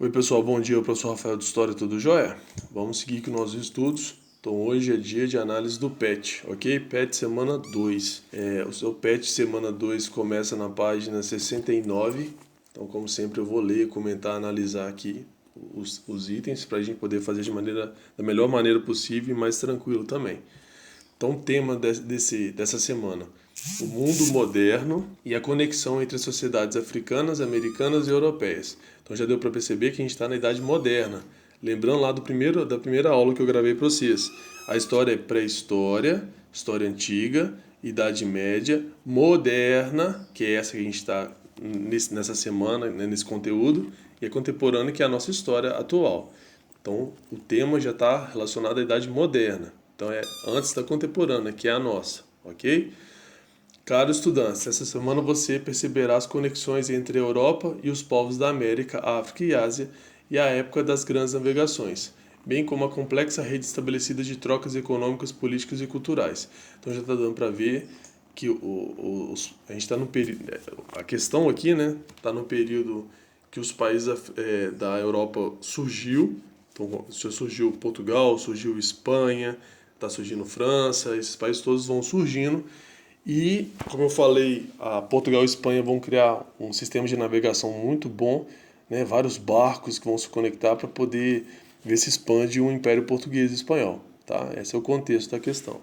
Oi pessoal, bom dia, eu professor Rafael de História, tudo jóia? Vamos seguir com nossos estudos. Então hoje é dia de análise do PET, ok? PET semana 2. O seu PET semana 2 começa na página 69. Então como sempre eu vou ler, comentar, analisar aqui os itens para a gente poder fazer da melhor maneira possível e mais tranquilo também. Então, o tema dessa semana: o mundo moderno e a conexão entre as sociedades africanas, americanas e europeias. Então, já deu para perceber que a gente está na Idade Moderna. Lembrando lá da primeira aula que eu gravei para vocês. A história é pré-história, história antiga, Idade Média, moderna, que é essa que a gente está nessa semana, né, nesse conteúdo, e a contemporânea, que é a nossa história atual. Então, o tema já está relacionado à Idade Moderna. Então, é antes da contemporânea, que é a nossa, ok? Caro estudante, essa semana você perceberá as conexões entre a Europa e os povos da América, África e Ásia e a época das grandes navegações, bem como a complexa rede estabelecida de trocas econômicas, políticas e culturais. Então, já está dando para ver que a gente está no período. A questão aqui, né, está no período que os países da Europa surgiu. Então, surgiu Portugal, surgiu Espanha, está surgindo França, esses países todos vão surgindo. E, como eu falei, a Portugal e a Espanha vão criar um sistema de navegação muito bom, né? Vários barcos que vão se conectar para poder ver se expande o Império Português e Espanhol. Tá? Esse é o contexto da questão.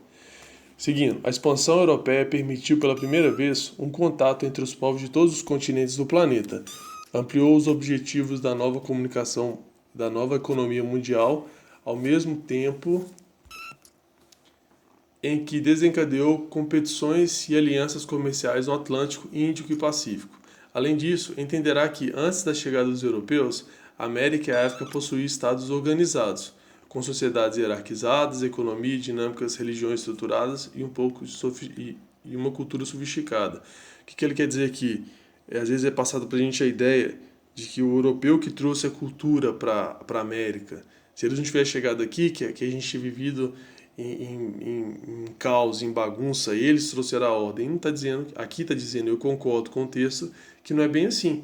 Seguindo, a expansão europeia permitiu pela primeira vez um contato entre os povos de todos os continentes do planeta. Ampliou os objetivos da nova comunicação, da nova economia mundial, ao mesmo tempo em que desencadeou competições e alianças comerciais no Atlântico, Índico e Pacífico. Além disso, entenderá que, antes da chegada dos europeus, a América e a África possuíam estados organizados, com sociedades hierarquizadas, economia e dinâmicas, religiões estruturadas e uma cultura sofisticada. O que ele quer dizer aqui? Às vezes é passado para a gente a ideia de que o europeu que trouxe a cultura para a América, se eles não tivessem chegado aqui, que a gente tinha vivido em caos, em bagunça, eles trouxeram a ordem. Não está dizendo, aqui está dizendo, eu concordo com o texto, que não é bem assim.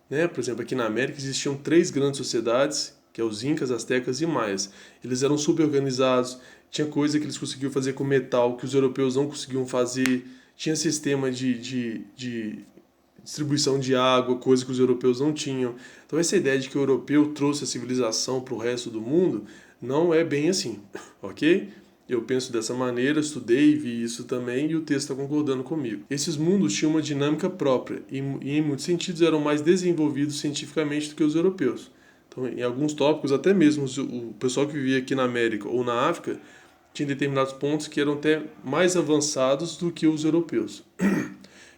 Né? Por exemplo, aqui na América existiam três grandes sociedades, que é os Incas, Aztecas e Maias. Eles eram super organizados, tinha coisa que eles conseguiam fazer com metal que os europeus não conseguiam fazer, tinha sistema de distribuição de água, coisa que os europeus não tinham. Então essa ideia de que o europeu trouxe a civilização para o resto do mundo não é bem assim, ok? Eu penso dessa maneira, estudei e vi isso também e o texto está concordando comigo. Esses mundos tinham uma dinâmica própria e em muitos sentidos eram mais desenvolvidos cientificamente do que os europeus. Então, em alguns tópicos, até mesmo o pessoal que vivia aqui na América ou na África tinha determinados pontos que eram até mais avançados do que os europeus.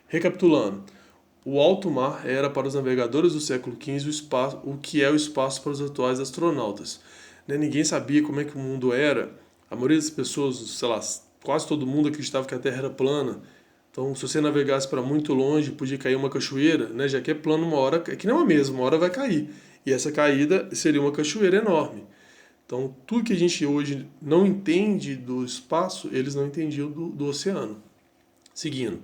Recapitulando, o alto mar era para os navegadores do século XV o que é o espaço para os atuais astronautas. Né? Ninguém sabia como é que o mundo era. A maioria das pessoas, sei lá, quase todo mundo acreditava que a Terra era plana. Então, se você navegasse para muito longe, podia cair uma cachoeira, né? Já que é plano, uma hora, é que nem uma mesa, uma hora vai cair. E essa caída seria uma cachoeira enorme. Então, tudo que a gente hoje não entende do espaço, eles não entendiam do oceano. Seguindo,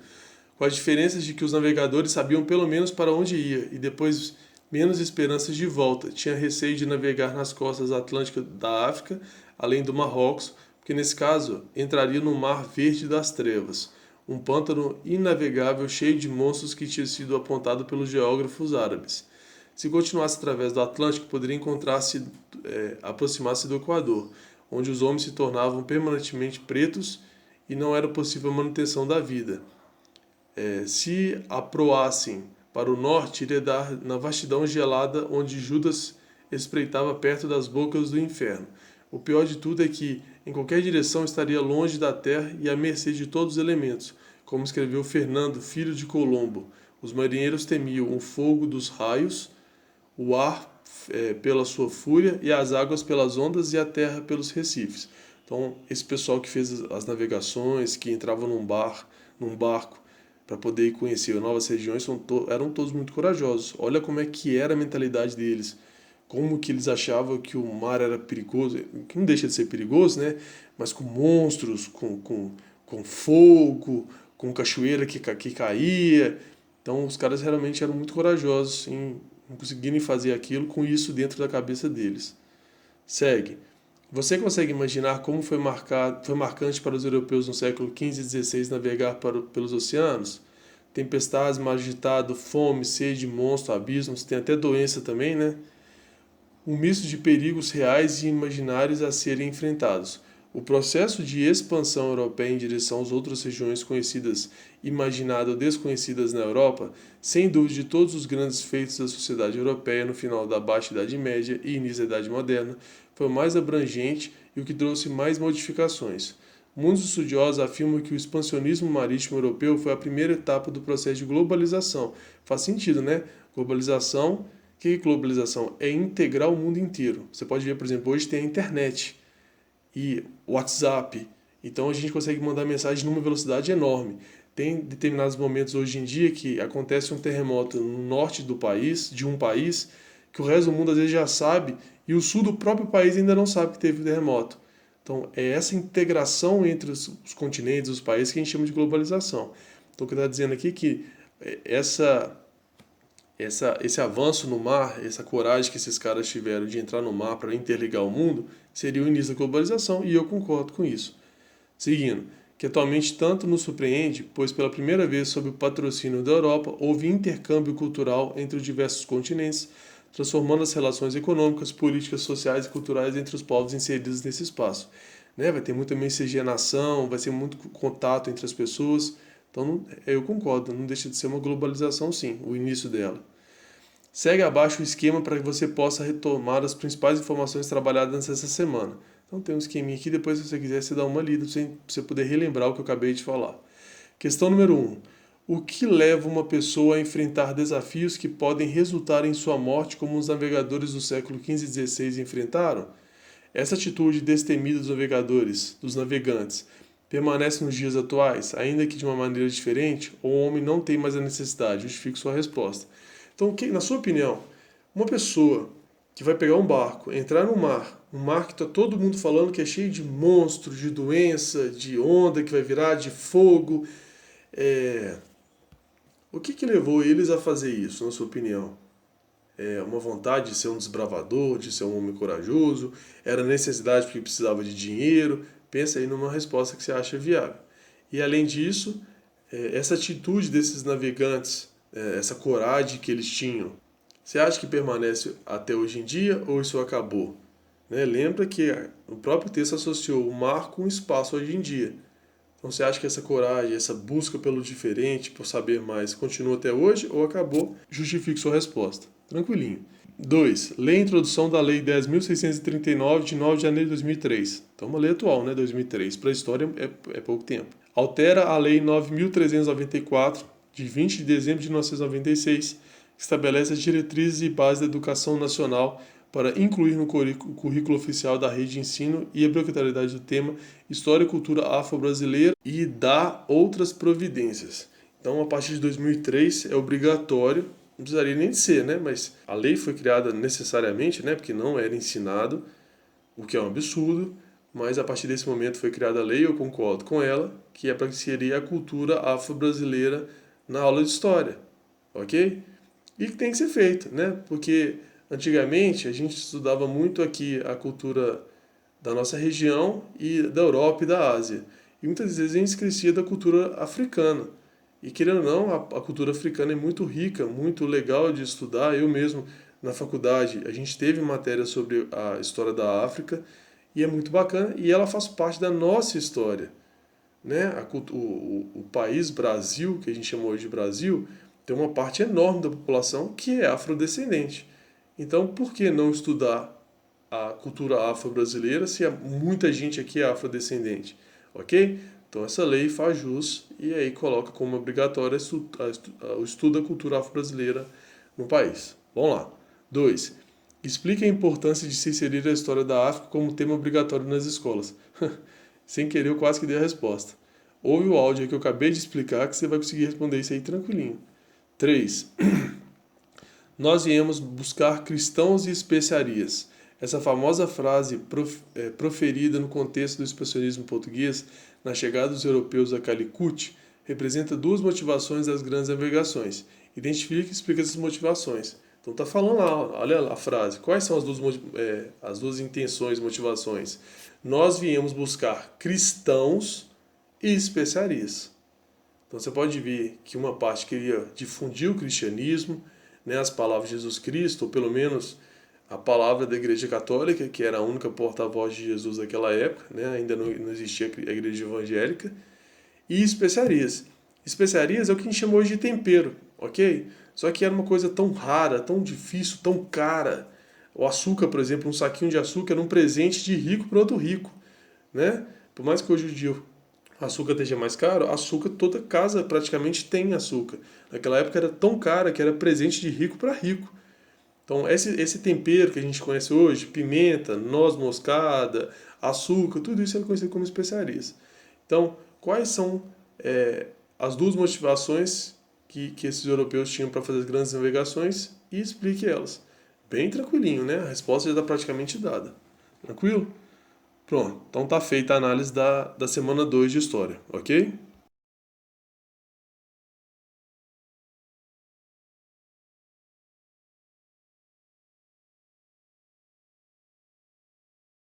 com as diferenças de que os navegadores sabiam pelo menos para onde ia e depois menos esperanças de volta. Tinha receio de navegar nas costas atlânticas da África, além do Marrocos, porque nesse caso entraria no Mar Verde das Trevas, um pântano inavegável cheio de monstros que tinha sido apontado pelos geógrafos árabes. Se continuasse através do Atlântico, poderia aproximar-se do Equador, onde os homens se tornavam permanentemente pretos e não era possível a manutenção da vida. Se aproassem para o norte, iria dar na vastidão gelada onde Judas espreitava perto das bocas do inferno. O pior de tudo é que, em qualquer direção, estaria longe da terra e à mercê de todos os elementos, como escreveu Fernando, filho de Colombo. Os marinheiros temiam o fogo dos raios, o ar pela sua fúria e as águas pelas ondas e a terra pelos recifes. Então, esse pessoal que fez as navegações, que entrava num barco para poder conhecer novas regiões, eram todos muito corajosos. Olha como é que era a mentalidade deles, como que eles achavam que o mar era perigoso, que não deixa de ser perigoso, né? Mas com monstros, com fogo, com cachoeira que caía. Então os caras realmente eram muito corajosos em não conseguirem fazer aquilo com isso dentro da cabeça deles. Segue. Você consegue imaginar como foi marcante para os europeus no século XV e XVI navegar pelos oceanos? Tempestades, mar agitado, fome, sede, monstro, abismos, tem até doença também, né? Um misto de perigos reais e imaginários a serem enfrentados. O processo de expansão europeia em direção às outras regiões conhecidas, imaginadas ou desconhecidas na Europa, sem dúvida de todos os grandes feitos da sociedade europeia no final da Baixa Idade Média e início da Idade Moderna, foi o mais abrangente e o que trouxe mais modificações. Muitos estudiosos afirmam que o expansionismo marítimo europeu foi a primeira etapa do processo de globalização. Faz sentido, né? Globalização, o que é globalização? É integrar o mundo inteiro. Você pode ver, por exemplo, hoje tem a internet e o WhatsApp. Então a gente consegue mandar mensagem numa velocidade enorme. Tem determinados momentos hoje em dia que acontece um terremoto no norte do país, de um país, que o resto do mundo às vezes já sabe, e o sul do próprio país ainda não sabe que teve um terremoto. Então é essa integração entre os continentes, os países, que a gente chama de globalização. Então o que está dizendo aqui é que esse avanço no mar, essa coragem que esses caras tiveram de entrar no mar para interligar o mundo, seria o início da globalização, e eu concordo com isso. Seguindo, que atualmente tanto nos surpreende, pois pela primeira vez sob o patrocínio da Europa houve intercâmbio cultural entre os diversos continentes, transformando as relações econômicas, políticas, sociais e culturais entre os povos inseridos nesse espaço. Né? Vai ter muita miscigenação, vai ser muito contato entre as pessoas. Então, eu concordo, não deixa de ser uma globalização sim, o início dela. Segue abaixo o esquema para que você possa retomar as principais informações trabalhadas nessa semana. Então tem um esqueminha aqui, depois se você quiser você dá uma lida para você poder relembrar o que eu acabei de falar. Questão número 1. O que leva uma pessoa a enfrentar desafios que podem resultar em sua morte, como os navegadores do século XV e XVI enfrentaram? Essa atitude destemida dos navegantes, permanece nos dias atuais, ainda que de uma maneira diferente, ou o homem não tem mais a necessidade? Justifique sua resposta. Então, na sua opinião, uma pessoa que vai pegar um barco, entrar no mar, um mar que está todo mundo falando que é cheio de monstros, de doença, de onda que vai virar, de fogo, o que levou eles a fazer isso, na sua opinião? É uma vontade de ser um desbravador, de ser um homem corajoso? Era necessidade porque precisava de dinheiro? Pensa aí numa resposta que você acha viável. E além disso, essa atitude desses navegantes, essa coragem que eles tinham, você acha que permanece até hoje em dia ou isso acabou? Né? Lembra que o próprio texto associou o mar com o espaço hoje em dia. Então você acha que essa coragem, essa busca pelo diferente, por saber mais, continua até hoje ou acabou? Justifique sua resposta. Tranquilinho. 2. Lei a introdução da Lei 10.639, de 9 de janeiro de 2003. Então uma lei atual, né? 2003. Para a história é pouco tempo. Altera a Lei 9.394, de 20 de dezembro de 1996, que estabelece as diretrizes e bases da educação nacional para incluir no currículo oficial da rede de ensino e a obrigatoriedade do tema História e Cultura Afro-Brasileira e dá outras providências. Então, a partir de 2003 é obrigatório, não precisaria nem de ser, né? Mas a lei foi criada necessariamente, né? Porque não era ensinado, o que é um absurdo, mas a partir desse momento foi criada a lei, eu concordo com ela, que é para inserir a cultura afro-brasileira na aula de história, ok? E que tem que ser feito, né? Porque antigamente a gente estudava muito aqui a cultura da nossa região e da Europa e da Ásia. E muitas vezes a gente esquecia da cultura africana. E querendo ou não, a cultura africana é muito rica, muito legal de estudar. Eu mesmo, na faculdade, a gente teve matéria sobre a história da África e é muito bacana e ela faz parte da nossa história. Né? O país Brasil, que a gente chama hoje de Brasil, tem uma parte enorme da população que é afrodescendente. Então, por que não estudar a cultura afro-brasileira se muita gente aqui é afrodescendente? Ok? Então, essa lei faz jus e aí coloca como obrigatório o estudo da cultura afro-brasileira no país. Vamos lá. 2. Explique a importância de se inserir a história da África como tema obrigatório nas escolas. Sem querer, eu quase que dei a resposta. Ouve o áudio aí que eu acabei de explicar que você vai conseguir responder isso aí tranquilinho. 3. Nós viemos buscar cristãos e especiarias. Essa famosa frase proferida no contexto do expansionismo português, na chegada dos europeus a Calicut, representa duas motivações das grandes navegações. Identifique e explique essas motivações. Então tá falando lá, olha lá a frase. Quais são as duas intenções, motivações? Nós viemos buscar cristãos e especiarias. Então você pode ver que uma parte queria difundir o cristianismo, né, as palavras de Jesus Cristo, ou pelo menos a palavra da Igreja Católica, que era a única porta-voz de Jesus naquela época, né, ainda não existia a Igreja Evangélica, e especiarias. Especiarias é o que a gente chama hoje de tempero, ok? Só que era uma coisa tão rara, tão difícil, tão cara. O açúcar, por exemplo, um saquinho de açúcar era um presente de rico para outro rico, né? Por mais que hoje em dia o açúcar esteja mais caro, açúcar toda casa praticamente tem açúcar. Naquela época era tão cara que era presente de rico para rico. Então esse tempero que a gente conhece hoje, pimenta, noz moscada, açúcar, tudo isso é conhecido como especiarias. Então, quais são as duas motivações que esses europeus tinham para fazer as grandes navegações e explique elas. Bem tranquilinho, né? A resposta já está praticamente dada. Tranquilo? Pronto, então tá feita a análise da semana 2 de história, ok?